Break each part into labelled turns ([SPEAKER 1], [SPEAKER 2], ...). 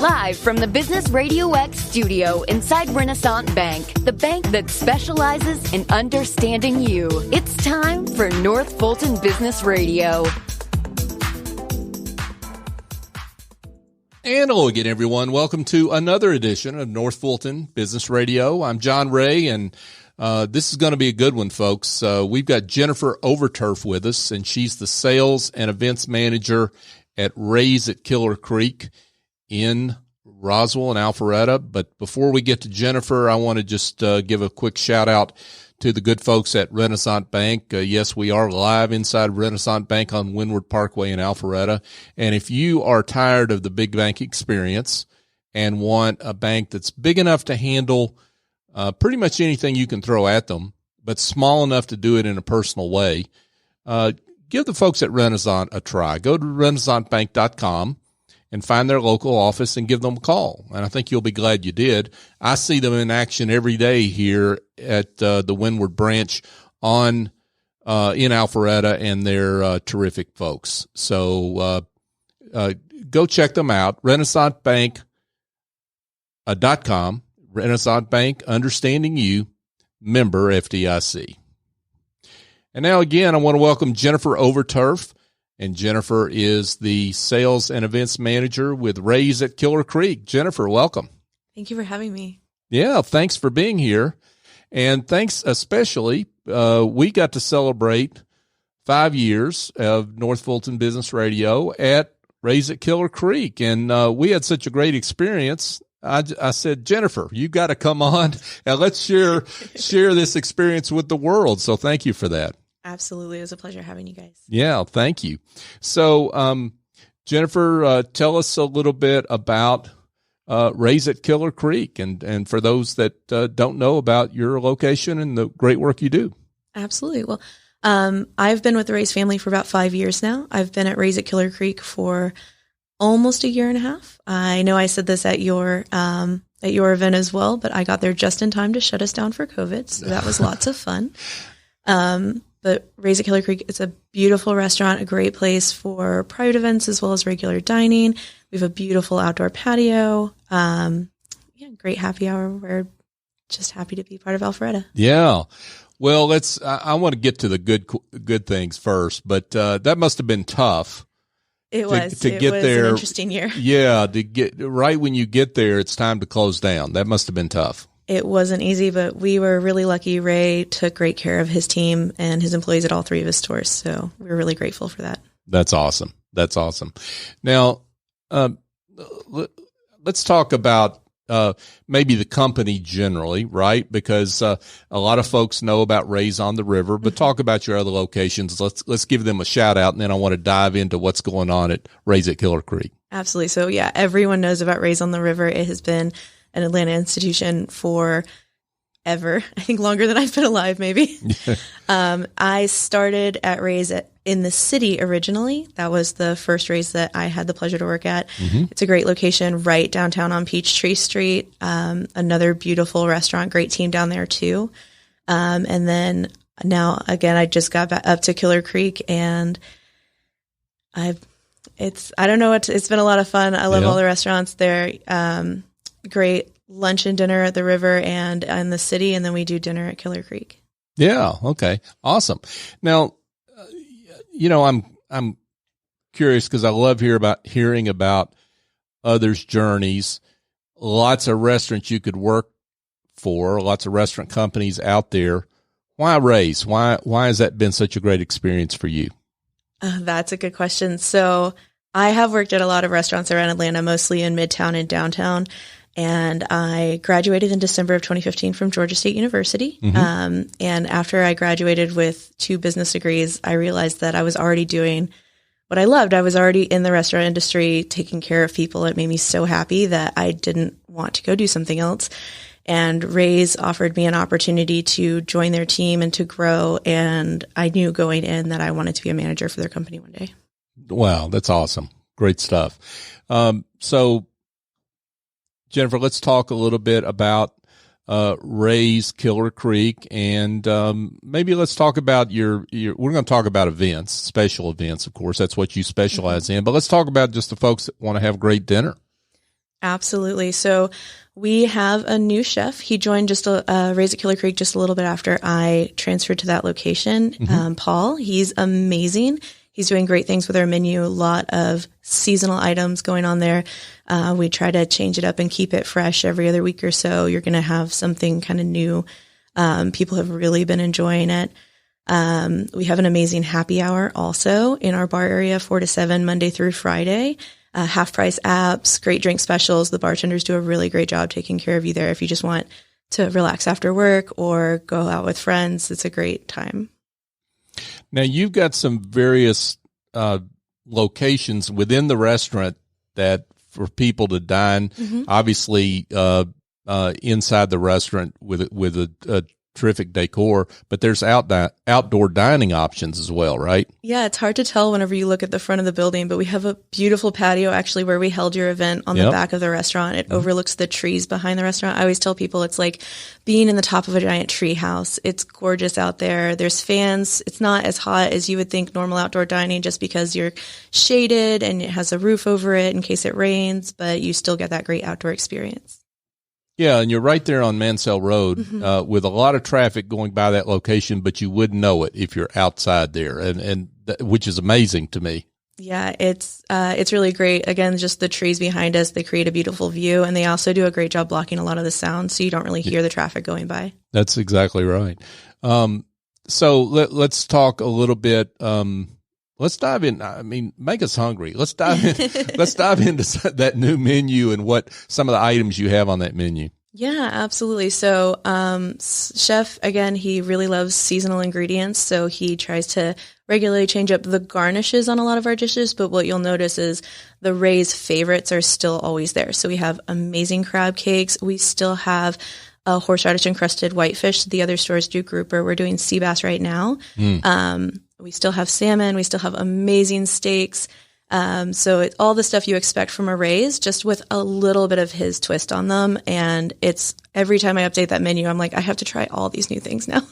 [SPEAKER 1] Live from the Business RadioX studio inside Renaissance Bank, the bank that specializes in understanding you. It's time for North Fulton Business Radio.
[SPEAKER 2] And hello again, everyone. Welcome to another edition of North Fulton Business Radio. I'm John Ray, and this is going to be a good one, folks. We've got Jennifer Overturf with us, and she's the Sales and Events Manager at Ray's at Killer Creek in Roswell and Alpharetta. But before we get to Jennifer, I want to just give a quick shout out to the good folks at Renaissance Bank. Yes, we are live inside Renaissance Bank on Windward Parkway in Alpharetta. And if you are tired of the big bank experience and want a bank that's big enough to handle pretty much anything you can throw at them, but small enough to do it in a personal way, give the folks at Renaissance a try. Go to renaissancebank.com and find their local office and give them a call. And I think you'll be glad you did. I see them in action every day here at the Windward branch in Alpharetta, and they're terrific folks. So go check them out, renaissancebank.com, Renaissance Bank, understanding you, member FDIC. And now again, I want to welcome Jennifer Overturf. And Jennifer is the Sales and Events Manager with Ray's at Killer Creek. Jennifer, welcome.
[SPEAKER 3] Thank you for having me.
[SPEAKER 2] Yeah, thanks for being here. And thanks especially, we got to celebrate 5 years of North Fulton Business Radio at Ray's at Killer Creek. And we had such a great experience. I said, Jennifer, you got to come on and let's share this experience with the world. So thank you for that.
[SPEAKER 3] Absolutely. It was a pleasure having you guys.
[SPEAKER 2] Yeah, thank you. So, Jennifer, tell us a little bit about Ray's at Killer Creek, and for those that don't know about your location and the great work you do.
[SPEAKER 3] Absolutely. Well, I've been with the Ray's family for about 5 years now. I've been at Ray's at Killer Creek for almost a year and a half. I know I said this at your event as well, but I got there just in time to shut us down for COVID, so that was lots of fun. But Ray's at Killer Creek, it's a beautiful restaurant, a great place for private events as well as regular dining. We have a beautiful outdoor patio. Great happy hour. We're just happy to be part of Alpharetta.
[SPEAKER 2] Yeah. Well, I want to get to the good things first, but that must have been tough.
[SPEAKER 3] It was
[SPEAKER 2] an
[SPEAKER 3] interesting year.
[SPEAKER 2] Yeah. To get right when you get there, it's time to close down. That must have been tough.
[SPEAKER 3] It wasn't easy, but we were really lucky. Ray took great care of his team and his employees at all three of his stores. So we were really grateful for that. That's
[SPEAKER 2] awesome. That's awesome. Now, let's talk about maybe the company generally, right? Because a lot of folks know about Ray's on the River, but talk about your other locations. Let's give them a shout out, and then I want to dive into what's going on at Ray's at Killer Creek.
[SPEAKER 3] Absolutely. So yeah, everyone knows about Ray's on the River. It has been an Atlanta institution for ever. I think longer than I've been alive, maybe. I started at Ray's in the city originally. That was the first Ray's that I had the pleasure to work at. Mm-hmm. It's a great location right downtown on Peachtree Street. Another beautiful restaurant, great team down there too. And then now again, I just got back up to Killer Creek, and it's been a lot of fun. I love all the restaurants there. Great lunch and dinner at the river and in the city, and then we do dinner at Killer Creek.
[SPEAKER 2] Yeah. Okay. Awesome. Now, I'm curious because I love hearing about others' journeys. Lots of restaurants you could work for, lots of restaurant companies out there. Why Ray's? Why has that been such a great experience for you?
[SPEAKER 3] That's a good question. So I have worked at a lot of restaurants around Atlanta, mostly in Midtown and downtown. And I graduated in December of 2015 from Georgia State University. Mm-hmm. And after I graduated with 2 business degrees, I realized that I was already doing what I loved. I was already in the restaurant industry, taking care of people. It made me so happy that I didn't want to go do something else. And Ray's offered me an opportunity to join their team and to grow. And I knew going in that I wanted to be a manager for their company one day.
[SPEAKER 2] Wow, that's awesome. Great stuff. So, Jennifer, let's talk a little bit about Ray's Killer Creek, and maybe let's talk about your we're going to talk about events, special events, of course. That's what you specialize in. But let's talk about just the folks that want to have great dinner.
[SPEAKER 3] Absolutely. So we have a new chef. He joined Raise at Killer Creek just a little bit after I transferred to that location. Paul, he's amazing. He's doing great things with our menu, a lot of seasonal items going on there. We try to change it up and keep it fresh every other week or so. You're going to have something kind of new. People have really been enjoying it. We have an amazing happy hour also in our bar area, 4 to 7, Monday through Friday. Half price apps, great drink specials. The bartenders do a really great job taking care of you there. If you just want to relax after work or go out with friends, it's a great time.
[SPEAKER 2] Now, you've got some various locations within the restaurant that for people to dine, obviously inside the restaurant with a terrific decor, but there's outdoor dining options as well, right?
[SPEAKER 3] Yeah, it's hard to tell whenever you look at the front of the building, but we have a beautiful patio actually where we held your event on the back of the restaurant. It overlooks the trees behind the restaurant. I always tell people it's like being in the top of a giant tree house. It's gorgeous out there. There's fans. It's not as hot as you would think normal outdoor dining just because you're shaded and it has a roof over it in case it rains, but you still get that great outdoor experience.
[SPEAKER 2] Yeah, and you're right there on Mansell Road with a lot of traffic going by that location, but you wouldn't know it if you're outside there, and which is amazing to me.
[SPEAKER 3] Yeah, it's really great. Again, just the trees behind us, they create a beautiful view, and they also do a great job blocking a lot of the sound, so you don't really hear the traffic going by.
[SPEAKER 2] That's exactly right. So let's talk a little bit. Let's dive in. I mean, make us hungry. Let's dive in. Let's dive into that new menu and what some of the items you have on that menu.
[SPEAKER 3] Yeah, absolutely. So, chef, again, he really loves seasonal ingredients. So he tries to regularly change up the garnishes on a lot of our dishes. But what you'll notice is the Ray's favorites are still always there. So we have amazing crab cakes. We still have a horseradish encrusted whitefish. The other stores do grouper. We're doing sea bass right now. We still have salmon. We still have amazing steaks. So it's all the stuff you expect from a Ray's, just with a little bit of his twist on them. And it's every time I update that menu, I'm like, I have to try all these new things now.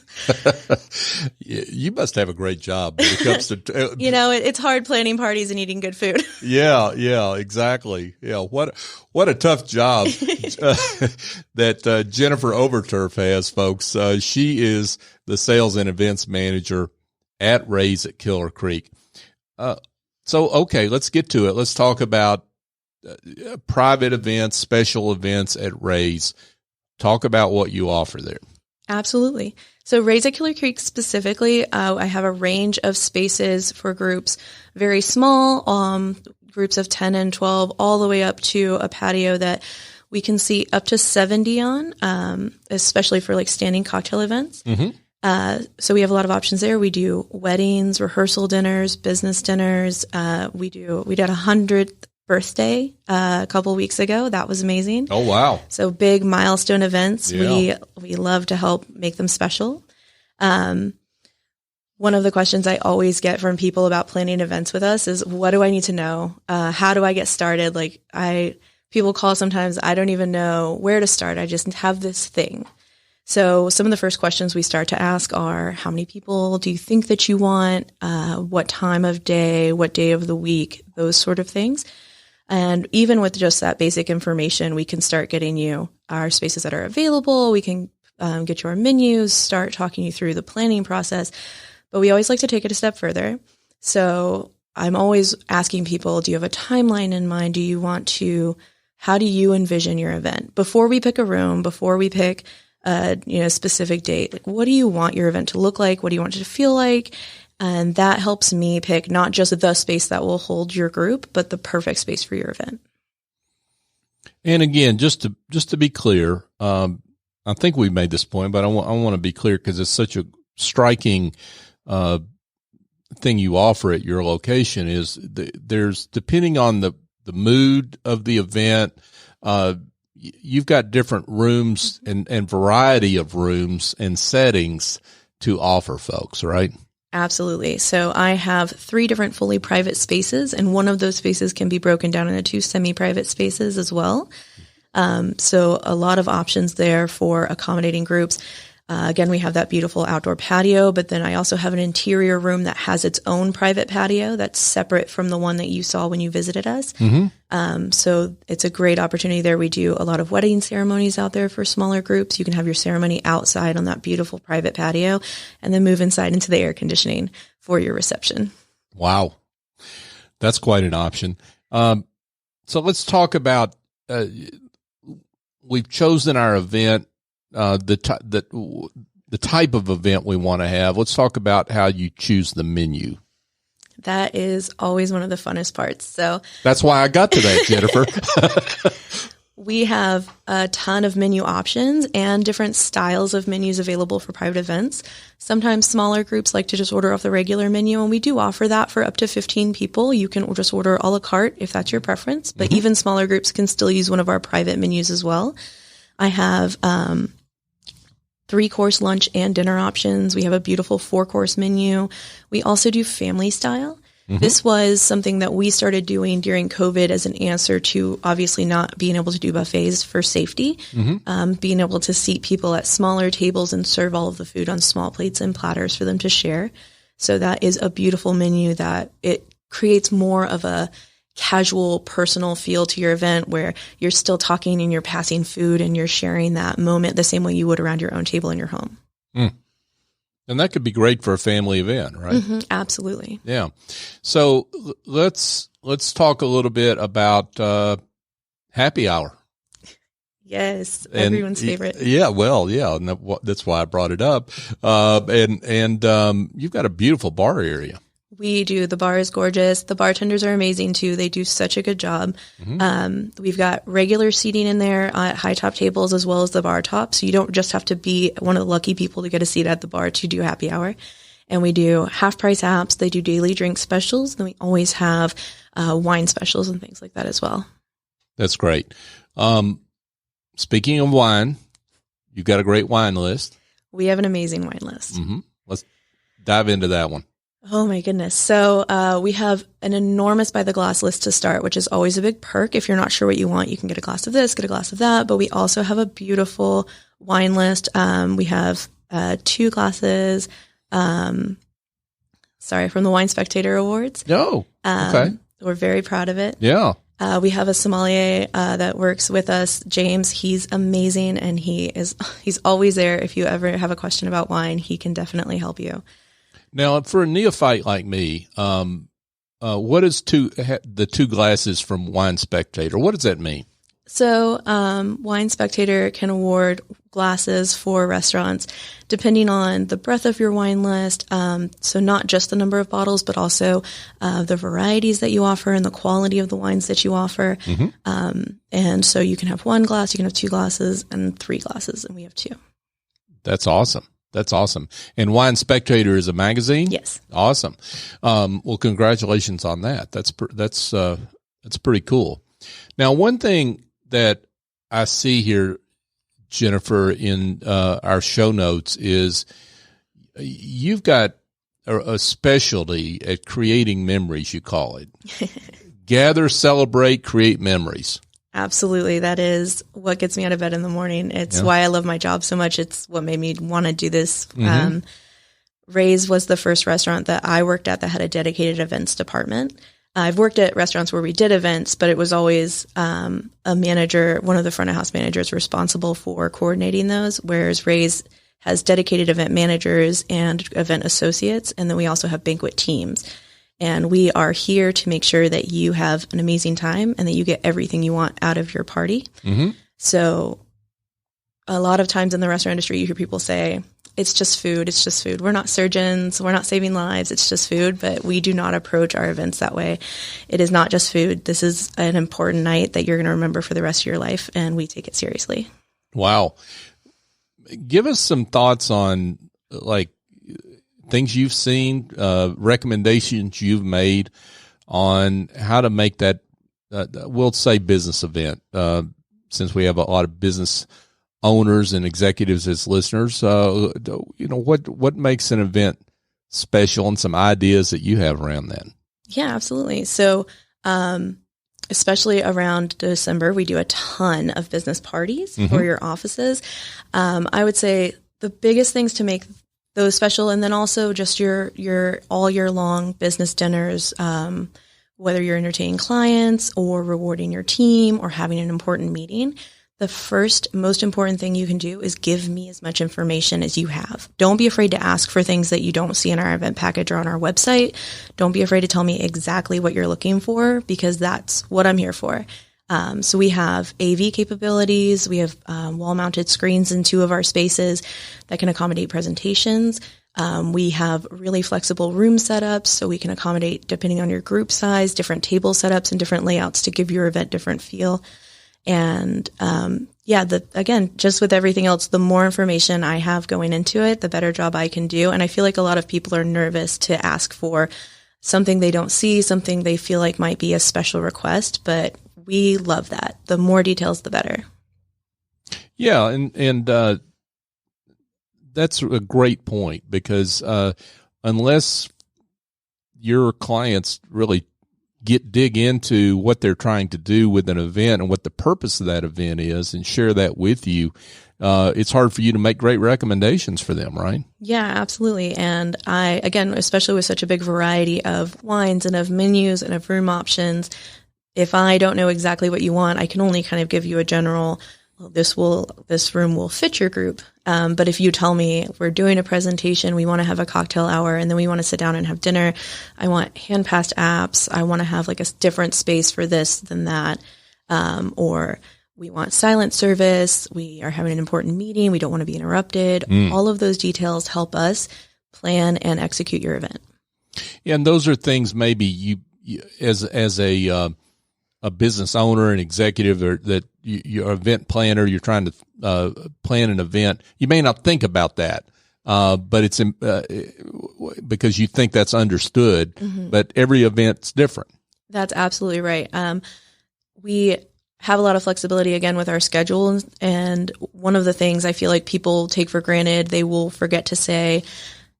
[SPEAKER 2] You must have a great job when it comes to,
[SPEAKER 3] it's hard planning parties and eating good food.
[SPEAKER 2] Yeah, exactly. Yeah. What a tough job that Jennifer Overturf has, folks. She is the sales and events manager at Raise at Killer Creek. Okay, let's get to it. Let's talk about private events, special events at Raise. Talk about what you offer there.
[SPEAKER 3] Absolutely. So Raise at Killer Creek specifically, I have a range of spaces for groups, very small, groups of 10 and 12, all the way up to a patio that we can see up to 70 on, especially for like standing cocktail events. So we have a lot of options there. We do weddings, rehearsal dinners, business dinners. We did a 100th birthday a couple of weeks ago. That was amazing.
[SPEAKER 2] Oh, wow.
[SPEAKER 3] So big milestone events. Yeah. We love to help make them special. One of the questions I always get from people about planning events with us is, what do I need to know? How do I get started? People call sometimes, I don't even know where to start. I just have this thing. So some of the first questions we start to ask are, how many people do you think that you want? What time of day? What day of the week? Those sort of things. And even with just that basic information, we can start getting you our spaces that are available. We can get you our menus, start talking you through the planning process. But we always like to take it a step further. So I'm always asking people, do you have a timeline in mind? How do you envision your event? Before we pick a room, before we pick a specific date, like, what do you want your event to look like? What do you want it to feel like? And that helps me pick not just the space that will hold your group, but the perfect space for your event.
[SPEAKER 2] And again, just to be clear, I think we made this point, but I want to be clear because it's such a striking thing you offer at your location. Is there's, depending on the mood of the event, you've got different rooms and variety of rooms and settings to offer folks, right?
[SPEAKER 3] Absolutely. So I have 3 different fully private spaces, and one of those spaces can be broken down into 2 semi-private spaces as well. So a lot of options there for accommodating groups. Again, we have that beautiful outdoor patio, but then I also have an interior room that has its own private patio that's separate from the one that you saw when you visited us. So it's a great opportunity there. We do a lot of wedding ceremonies out there for smaller groups. You can have your ceremony outside on that beautiful private patio and then move inside into the air conditioning for your reception.
[SPEAKER 2] Wow. That's quite an option. So let's talk about, we've chosen our event, the type of event we want to have. Let's talk about how you choose the menu.
[SPEAKER 3] That is always one of the funnest parts. So
[SPEAKER 2] that's why I got to that, Jennifer.
[SPEAKER 3] We have a ton of menu options and different styles of menus available for private events. Sometimes smaller groups like to just order off the regular menu, and we do offer that for up to 15 people. You can just order a la carte if that's your preference, but even smaller groups can still use one of our private menus as well. I have 3-course lunch and dinner options. We have a beautiful 4-course menu. We also do family style. This was something that we started doing during COVID as an answer to obviously not being able to do buffets for safety, being able to seat people at smaller tables and serve all of the food on small plates and platters for them to share. So that is a beautiful menu that it creates more of a casual, personal feel to your event where you're still talking and you're passing food and you're sharing that moment the same way you would around your own table in your home.
[SPEAKER 2] And that could be great for a family event, right?
[SPEAKER 3] Absolutely.
[SPEAKER 2] Yeah. So let's talk a little bit about happy hour.
[SPEAKER 3] Yes, everyone's favorite.
[SPEAKER 2] Yeah, well, yeah, and that's why I brought it up. And you've got a beautiful bar area.
[SPEAKER 3] We do. The bar is gorgeous. The bartenders are amazing too. They do such a good job. We've got regular seating in there at high top tables as well as the bar top. So you don't just have to be one of the lucky people to get a seat at the bar to do happy hour. And we do half price apps. They do daily drink specials. Then we always have wine specials and things like that as well.
[SPEAKER 2] That's great. Speaking of wine, you've got a great wine list.
[SPEAKER 3] We have an amazing wine list.
[SPEAKER 2] Let's dive into that one.
[SPEAKER 3] Oh my goodness. So we have an enormous by the glass list to start, which is always a big perk. If you're not sure what you want, you can get a glass of this, get a glass of that. But we also have a beautiful wine list. We have 2 glasses, from the Wine Spectator Awards.
[SPEAKER 2] Oh, okay.
[SPEAKER 3] We're very proud of it.
[SPEAKER 2] Yeah.
[SPEAKER 3] We have a sommelier that works with us, James. He's amazing, and he's always there. If you ever have a question about wine, he can definitely help you.
[SPEAKER 2] Now, for a neophyte like me, what is the 2 glasses from Wine Spectator? What does that mean?
[SPEAKER 3] So, Wine Spectator can award glasses for restaurants depending on the breadth of your wine list. So not just the number of bottles, but also the varieties that you offer and the quality of the wines that you offer. And so you can have 1 glass, you can have 2 glasses, and 3 glasses, and we have 2. That's
[SPEAKER 2] awesome. That's awesome. And Wine Spectator is a magazine?
[SPEAKER 3] Yes.
[SPEAKER 2] Awesome. Well, congratulations on that. That's pretty cool. Now, one thing that I see here, Jennifer, in our show notes is you've got a specialty at creating memories, you call it. Gather, celebrate, create memories.
[SPEAKER 3] Absolutely. That is what gets me out of bed in the morning. It's why I love my job so much. It's what made me want to do this. Ray's was the first restaurant that I worked at that had a dedicated events department. I've worked at restaurants where we did events, but it was always a manager, one of the front of house managers responsible for coordinating those, whereas Ray's has dedicated event managers and event associates. And then we also have banquet teams. And we are here to make sure that you have an amazing time and that you get everything you want out of your party. So a lot of times in the restaurant industry, you hear people say, it's just food. It's just food. We're not surgeons. We're not saving lives. It's just food. But we do not approach our events that way. It is not just food. This is an important night that you're going to remember for the rest of your life, and we take it seriously.
[SPEAKER 2] Wow. Give us some thoughts on, like, things you've seen, recommendations you've made on how to make that, we'll say business event, since we have a lot of business owners and executives as listeners. What makes an event special and some ideas that you have around that?
[SPEAKER 3] Yeah, absolutely. So, especially around December, we do a ton of business parties for your offices. I would say the biggest things to make those special, and then also just your all year long business dinners, whether you're entertaining clients or rewarding your team or having an important meeting, the first most important thing you can do is give me as much information as you have. Don't be afraid to ask for things that you don't see in our event package or on our website. Don't be afraid to tell me exactly what you're looking for, because that's what I'm here for. So we have AV capabilities. We have wall-mounted screens in 2 of our spaces that can accommodate presentations. We have really flexible room setups, so we can accommodate, depending on your group size, different table setups and different layouts to give your event different feel. And again, just with everything else, the more information I have going into it, the better job I can do. And I feel like a lot of people are nervous to ask for something they don't see, something they feel like might be a special request, but we love that. The more details, the better.
[SPEAKER 2] Yeah, and that's a great point, because unless your clients really dig into what they're trying to do with an event and what the purpose of that event is and share that with you, it's hard for you to make great recommendations for them, right?
[SPEAKER 3] Yeah, absolutely. And I, again, especially with such a big variety of wines and of menus and of room options, if I don't know exactly what you want, I can only kind of give you a general, well, this room will fit your group. But if you tell me we're doing a presentation, we want to have a cocktail hour, and then we want to sit down and have dinner, I want hand-passed apps, I want to have like a different space for this than that, or we want silent service, we are having an important meeting, we don't want to be interrupted. All of those details help us plan and execute your event.
[SPEAKER 2] Yeah, and those are things maybe you as a business owner and executive, or that you're an event planner, you're trying to plan an event, you may not think about that, but it's because you think that's understood, but every event's different.
[SPEAKER 3] That's absolutely right. We have a lot of flexibility, again, with our schedule, and one of the things I feel like people take for granted, they will forget to say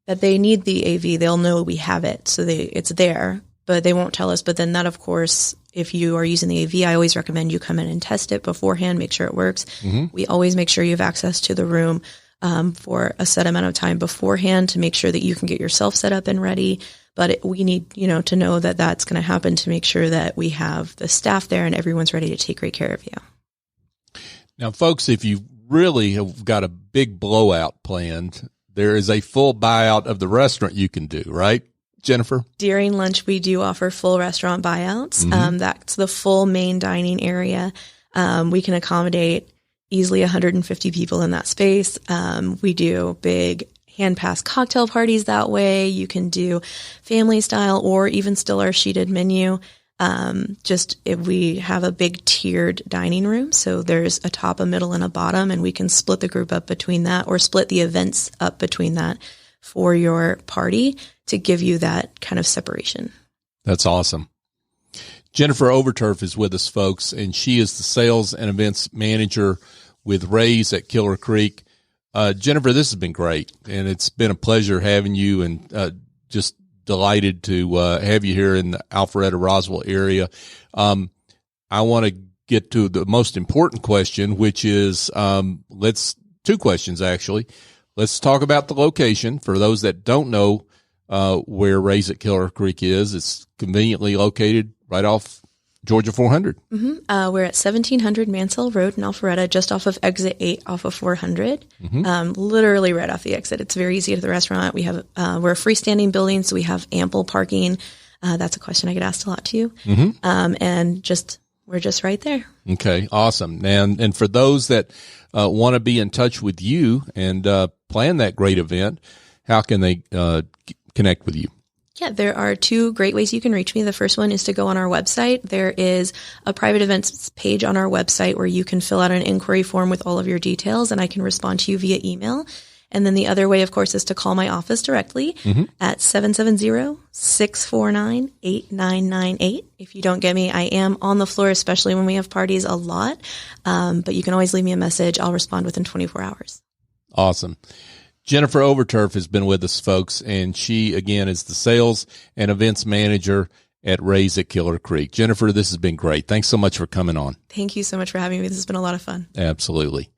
[SPEAKER 3] that they need the AV. They'll know we have it, so it's there, but they won't tell us. But then that, of course, if you are using the AV, I always recommend you come in and test it beforehand, make sure it works. We always make sure you have access to the room for a set amount of time beforehand to make sure that you can get yourself set up and ready. But we need, to know that that's going to happen to make sure that we have the staff there and everyone's ready to take great care of you.
[SPEAKER 2] Now, folks, if you really have got a big blowout planned, there is a full buyout of the restaurant you can do, right, Jennifer?
[SPEAKER 3] During lunch, we do offer full restaurant buyouts. That's the full main dining area. We can accommodate easily 150 people in that space. We do big hand-pass cocktail parties that way. You can do family style or even still our sheeted menu. Just if we have a big tiered dining room, so there's a top, a middle, and a bottom, and we can split the group up between that, or split the events up between that for your party to give you that kind of separation. That's awesome.
[SPEAKER 2] Jennifer Overturf is with us, folks, and she is the sales and events manager with Ray's at Killer Creek. Jennifer, this has been great, and it's been a pleasure having you, and just delighted to have you here in the Alpharetta, Roswell area. I want to get to the most important question, which is two questions, actually. Let's talk about the location. For those that don't know where Ray's at Killer Creek is, it's conveniently located right off Georgia 400.
[SPEAKER 3] We're at 1700 Mansell Road in Alpharetta, just off of exit 8 off of 400, literally right off the exit. It's very easy to the restaurant. We have we're a freestanding building, so we have ample parking. That's a question I get asked a lot too. And we're just right there.
[SPEAKER 2] Okay, awesome. And for those that want to be in touch with you and plan that great event, how can they connect with you?
[SPEAKER 3] Yeah, there are two great ways you can reach me. The first one is to go on our website. There is a private events page on our website where you can fill out an inquiry form with all of your details, and I can respond to you via email. And then the other way, of course, is to call my office directly at 770-649-8998. If you don't get me, I am on the floor, especially when we have parties, a lot. But you can always leave me a message. I'll respond within 24 hours.
[SPEAKER 2] Awesome. Jennifer Overturf has been with us, folks, and she, again, is the sales and events manager at Ray's at Killer Creek. Jennifer, this has been great. Thanks so much for coming on.
[SPEAKER 3] Thank you so much for having me. This has been a lot of fun.
[SPEAKER 2] Absolutely.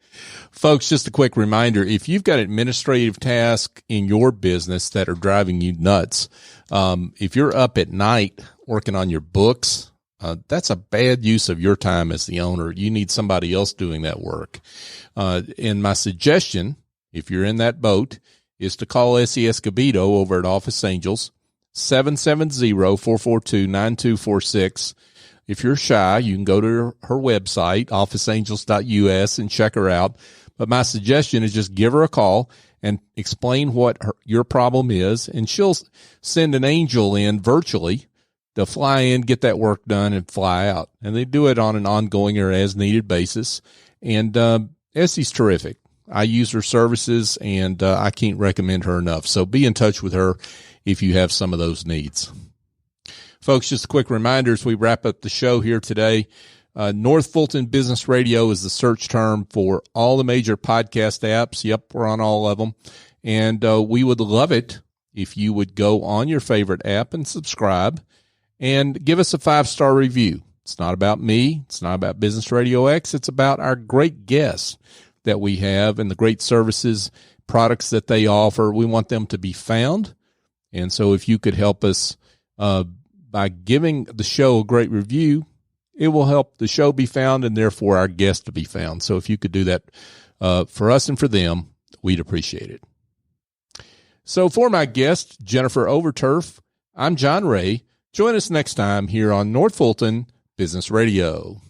[SPEAKER 2] Folks, just a quick reminder, if you've got administrative tasks in your business that are driving you nuts, if you're up at night working on your books, that's a bad use of your time as the owner. You need somebody else doing that work. And my suggestion, if you're in that boat, is to call Essie Escobedo over at Office Angels, 770-442-9246. If you're shy, you can go to her website, officeangels.us, and check her out. But my suggestion is just give her a call and explain what your problem is, and she'll send an angel in virtually to fly in, get that work done, and fly out. And they do it on an ongoing or as-needed basis. And Essie's terrific. I use her services, and I can't recommend her enough. So be in touch with her if you have some of those needs. Folks, just a quick reminder as we wrap up the show here today. North Fulton Business Radio is the search term for all the major podcast apps. Yep, we're on all of them. And we would love it if you would go on your favorite app and subscribe and give us a 5-star review. It's not about me. It's not about Business RadioX. It's about our great guests that we have and the great services, products that they offer. We want them to be found. And so if you could help us by giving the show a great review, it will help the show be found and therefore our guests to be found. So if you could do that for us and for them, we'd appreciate it. So for my guest, Jennifer Overturf, I'm John Ray. Join us next time here on North Fulton Business Radio.